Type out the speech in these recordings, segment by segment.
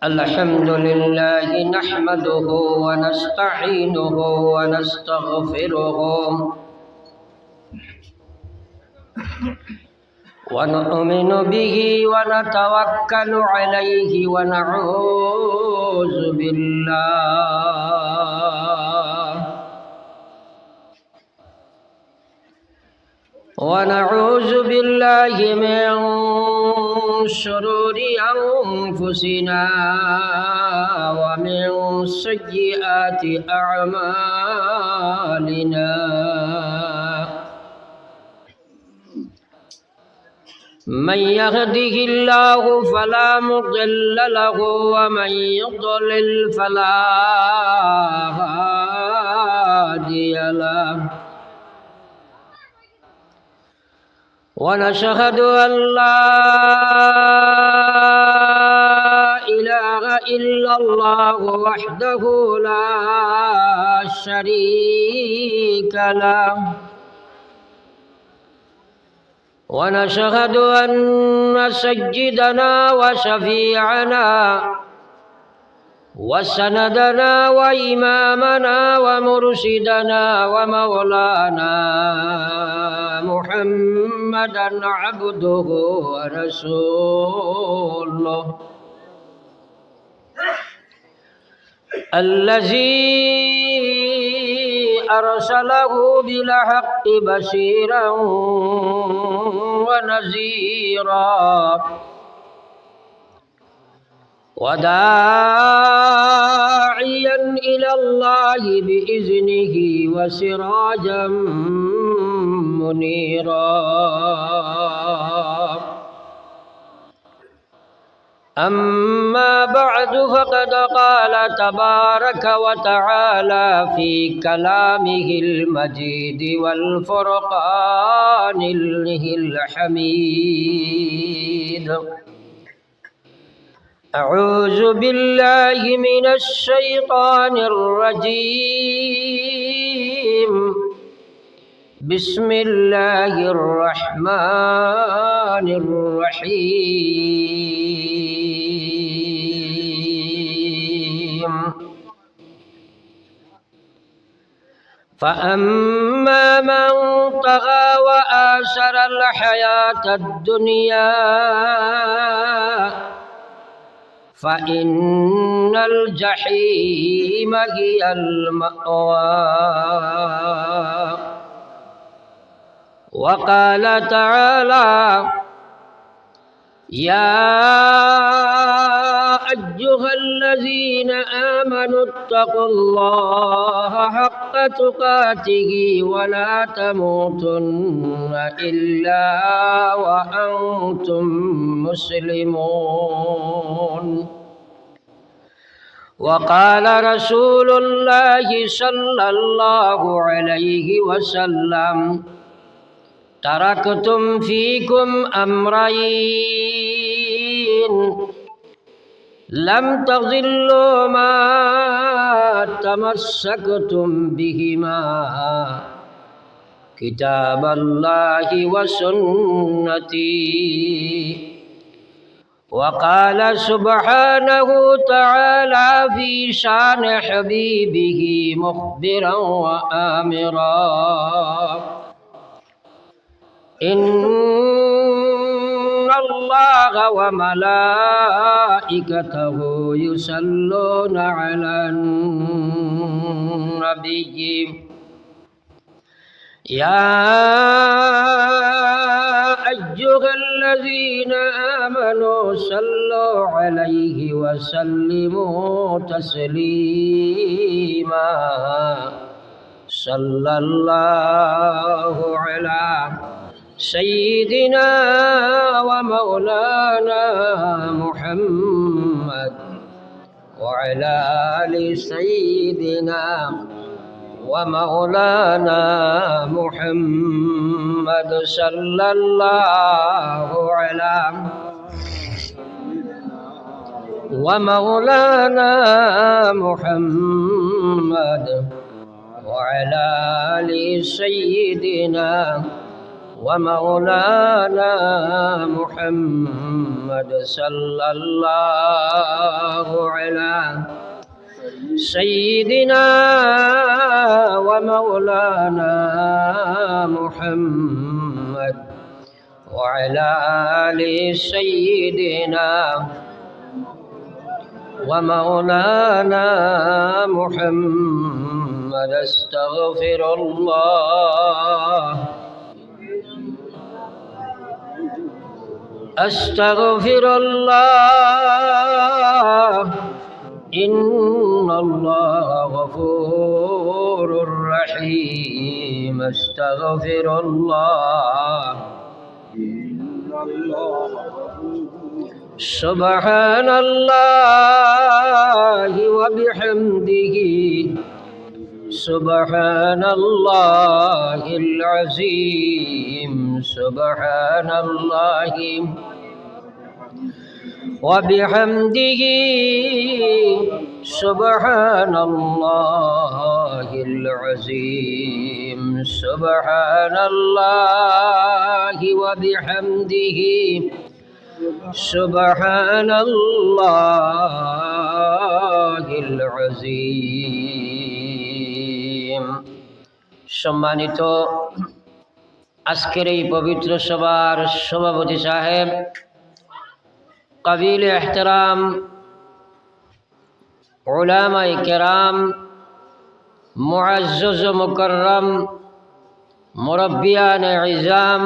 الحمد لله نحمده ونستعينه ونستغفره ونؤمن به ونتوكل عليه ونعوذ بالله من شرور أنفسنا ومن سيئات أعمالنا من يهده الله فلا مضل له ومن يضلل فلا هادي له ونشهد أن لا إله إلا الله وحده لا شريك له ونشهد أن سيدنا وشفيعنا وسندنا وإمامنا ومرشدنا ومولانا محمدا عبده ورسوله الذي أرسله بالحق بشيرا ونذيرا وداعيا إلى الله بإذنه وسراجا منيرا أما بعد فقد قال تبارك وتعالى في كلامه المجيد والفرقان الحميد أعوذ بالله من الشيطان الرجيم بسم الله الرحمن الرحيم فأما من طغى وآثر الحياة الدنيا فإن الجحيم هي المأوى وقال تعالى يا أيها الذين آمنوا اتقوا الله حق تقاته ولا تموتن إلا وأنتم مسلمون وقال رسول الله صلى الله عليه وسلم تركتم فيكم أمرين لم تضلوا ما تمسكتم بهما كتاب الله وسنتي وقال سبحانه تعالى في شان حبيبه مخبرا وآمرا إن الله وملائكته يصلون على النبي يا أيها الذين آمنوا صلوا عليه وسلموا تسليما صلى الله على سيدنا ومولانا محمد وعلى آل سيدنا ومولانا محمد صلى الله على ومولانا محمد وعلى آل سيدنا ومولانا محمد صلى الله على سيدنا ومولانا محمد وعلى آل سيدنا ومولانا محمد استغفر الله أستغفر الله إن الله غفور رحيم أستغفر الله سبحان الله وبحمده سبحان الله العظيم سبحان الله وبحمده سبحان الله العظيم سبحان الله وبحمده سبحان الله العظيم সম্মানিত আজকের এই পবিত্র সভার সভাপতি সাহেব, কাবিল এহতরাম উলামায়ে কেরাম, মুআজ্জজ ও মুকররম মুরব্বিয়ান ইজাম,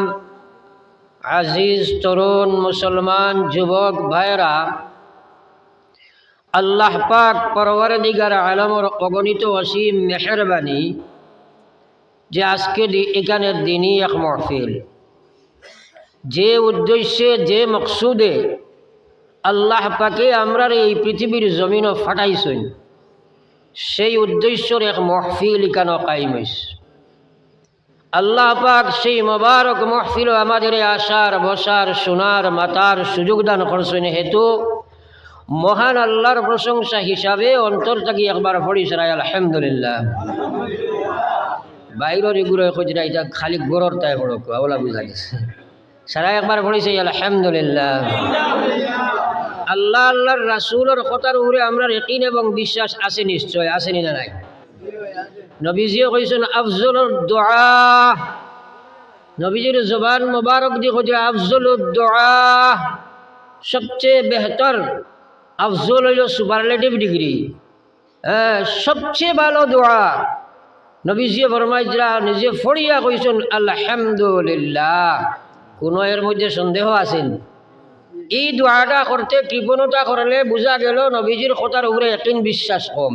আজিজ তরুণ মুসলমান যুবক ভাইরা, আল্লাহ পাক পরওয়ারদিগার আলমের অগণিত অসীম মেহেরবানি যে আজকে এখানের দিনই এক মাহফিল, যে উদ্দেশ্যে যে মকসুদে আল্লাহ পাকে আমরা এই পৃথিবীর জমিনও ফাটাইছেন, সেই উদ্দেশ্যের এক মাহফিল এখানে কায়েম হইছে। আল্লাহ পাক সেই মোবারক মাহফিল আমাদের আসার বসার শোনার মাতার সুযোগ দান করছেন হেতু মহান আল্লাহর প্রশংসা হিসাবে অন্তর থেকে একবার পড়ি সারাই আলহামদুলিল্লাহ। বাইরের এগুলো খুঁজরা এটা খালি গরর তাই বড় ওলা বুঝা গেছে, সারা একবার পড়িছে আলহামদুলিল্লাহ। আল্লাহ আল্লাহর রাসূলের কথার উপরে আমরা ইয়াকিন এবং বিশ্বাস আছে, নিশ্চয় আসেনি না নাই? নবীজিও কইছেন আফজলুদ দুআ, নবীজির জবান মোবারক দিয়ে কইছে আফজলুদ দুআ, সবচেয়ে বেহতর, আফজল হইল সুপারলেটিভ ডিগ্রি, সবচেয়ে ভালো দোয়া। নবীজি ফরমাইজরা নিজে ফড়িয়া কইছেন আলহামদুলিল্লাহ। কোনো এর মধ্যে সন্দেহ আছেন? এই দোয়াটা করতে কৃপণতা করলে বোঝা গেল নবীজির কথার উপরে ইয়াকিন বিশ্বাস কম।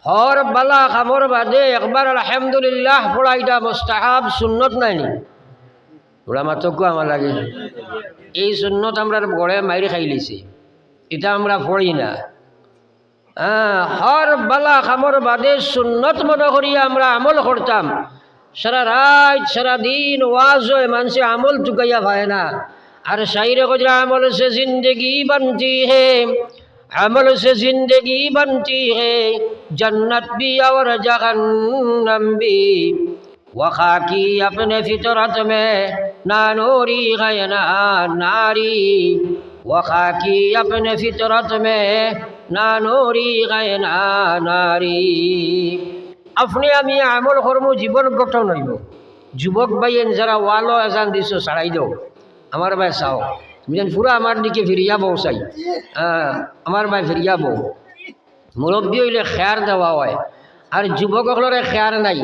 হর বালা খামর বাদে একবার আলহামদুলিল্লাহ পড়াইটা মুস্তাহাব, সুন্নত নাইনি? ওরা মাতকু আমার লাগে এই সুন্নত আমরা গড়ে মাইরে খাই লিছি, এটা আমরা পড়ি না। হর বালা খামর বাদে সুন্নত মনে করিয়া আমরা আমল করতাম। সারা রাত সারা দিন ওয়াজ হয়, মানুষে আমল চুকাইয়া পায় না। আর শাইরে কজরা আমল সে জিন্দগি बनती है, अमल से जिंदगी बनती है, जन्नत भी और जहन्नम भी, वखा की अपने फितरत में ना नूरी है ना नारी, वखा की अपने फितरत में ना नूरी है ना नारी। अपने আমি আমল কর্ম জীবন গঠন হইব। যুবক ভাইয়েন যারা ওয়ালো এজান দিছ ছাড়াই দাও, আমার ভাই চাও তুমি যেন পুরা আমার দিকে ফিরিয়া বউ চাই, আমার ভাই ফিরিয়া বউ। মুরব্বী হইলে খেয়ার দেওয়া হয়, আর যুবকসকলরে খেয়ার নাই।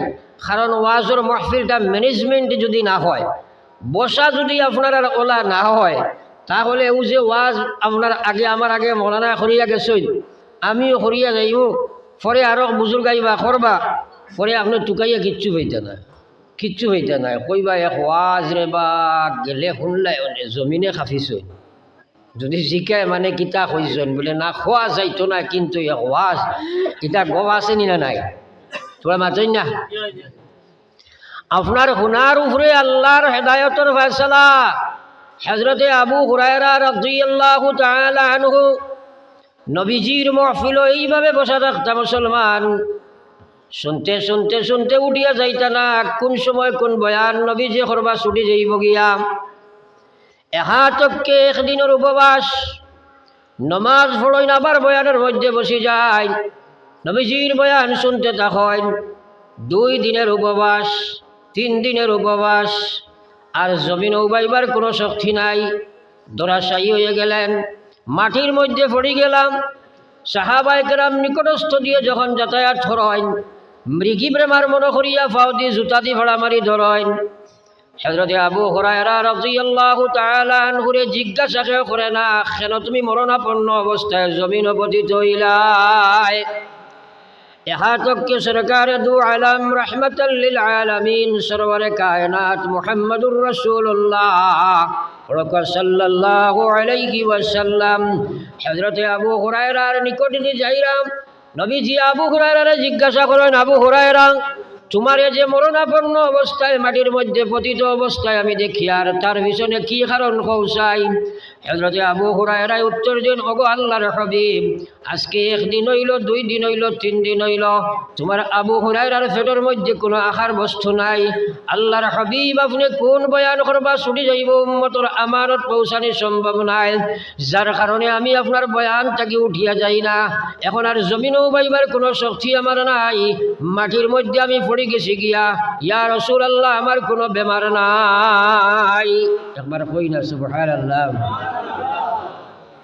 কারণ ওয়াজর মাহফিলটা ম্যানেজমেন্ট যদি না হয়, বসা যদি আপনার আর ওলা না হয়, তাহলে ও যে ওয়াজ আপনার আগে আমার আগে মৌলানা করিয়া গেছেন, আমিও করিয়া যাইব, পরে আরো বুজুর্গ আইবা করবা, পরে আপনি টুকাইয়া কিচ্ছু হইতে না, কিচ্ছু হইতে নাই। কইবা এক ওয়াজ রে বা গেলে শুনলাই জমিনে খাফিছই, যদি জিকায় মানে কিতা কইছেন বলে না খোয়া যাইতো না, কিন্তু এক ওয়াজ এটা গব আছে নি না নাই? তোরা মাতই না। আপনার হুনার উপরে আল্লাহর হেদায়তের ফয়সালা। হযরতে আবু হুরায়রা রাদিয়াল্লাহু তাআলা আনহু নবীজির মাহফিল এইভাবে বসা থাকতা মুসলমান, শুনতে শুনতে শুনতে উঠিয়া যাইতা না কোন সময় কোন বয়ান নবী যে করবা ছুটি যাইব গিয়া। এহাতককে একদিনের উপবাস, নমাজ পড়ইন আবার বয়ানের মধ্যে বসে যায়, নবীজির বয়ান শুনতে থাকেন। 2 দিনের উপবাস, 3 দিনের উপবাস, আর জমিন উবাইবার কোনো শক্তি নাই। দরাশায়ী হয়ে গেলেন, মাটির মধ্যে পড়ে গেলাম। সাহাবায়ে কেরাম নিকটস্থ দিয়ে যখন যাতায়াত করেন, মৃগী প্রেমার মনে করিয়া ফাও দিয়ে জুতা দিয়ে ভাড়া মারি ধরেন। হযরতে আবু হুরায়রা রাদিয়াল্লাহু তাআলা আনহুরে জিজ্ঞাসা করে না, কেন তুমি মরণাপন্ন অবস্থায় জমিন পতিত হইলাই? এহাতককে সরকারে দু আলম রহমতাল লিল আলামিন সরওয়ারে কায়নাত মুহাম্মদুর রাসূলুল্লাহ সাল্লাল্লাহু আলাইহি ওয়াসাল্লাম হযরতে আবু হুরায়রার নিকটে যাইলাম। নবীজি আবু হুরায়রারে জিজ্ঞাসা করেন, আবু হুরায়রা, তোমার এই যে মরণাপন্ন অবস্থায় মাটির মধ্যে পতিত অবস্থায় আমি দেখি, আর তার পিছনে কি কারণ কৌশাই? হযরতে আবু হুরায়রা উত্তর দেন, ওগো আল্লাহর হাবিব, আজকে 1 দিন হইল, 2 দিন হইল, 3 দিন হইল, তোমার আবু হুরায়রার পেটের মধ্যে কোনো আহার বস্তু নাই। আল্লাহর হাবিব, আপনি কোন বয়ান করবা ছুটি যাইব, উম্মতর আমানত পৌঁছানি সম্ভব নাই, যার কারণে আমি আপনার বয়ান থেকে উঠিয়া যাই না। এখন আর জমিনও বাইবার কোনো শক্তি আমার নাই, মাটির মধ্যে আমি পড়ে গেছি গিয়া। ইয়া রাসূলুল্লাহ, আমার কোনো বেমার নাই। একবার কই না সুবহানাল্লাহ।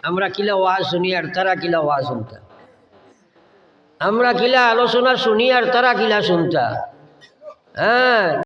আমরা কিলা ওয়াজ শুনি আর তারা কিলা ওয়াজ শুনতা, আমরা কিলা আলোচনা শুনি আর তারা কিলা শুনতা। হ্যাঁ।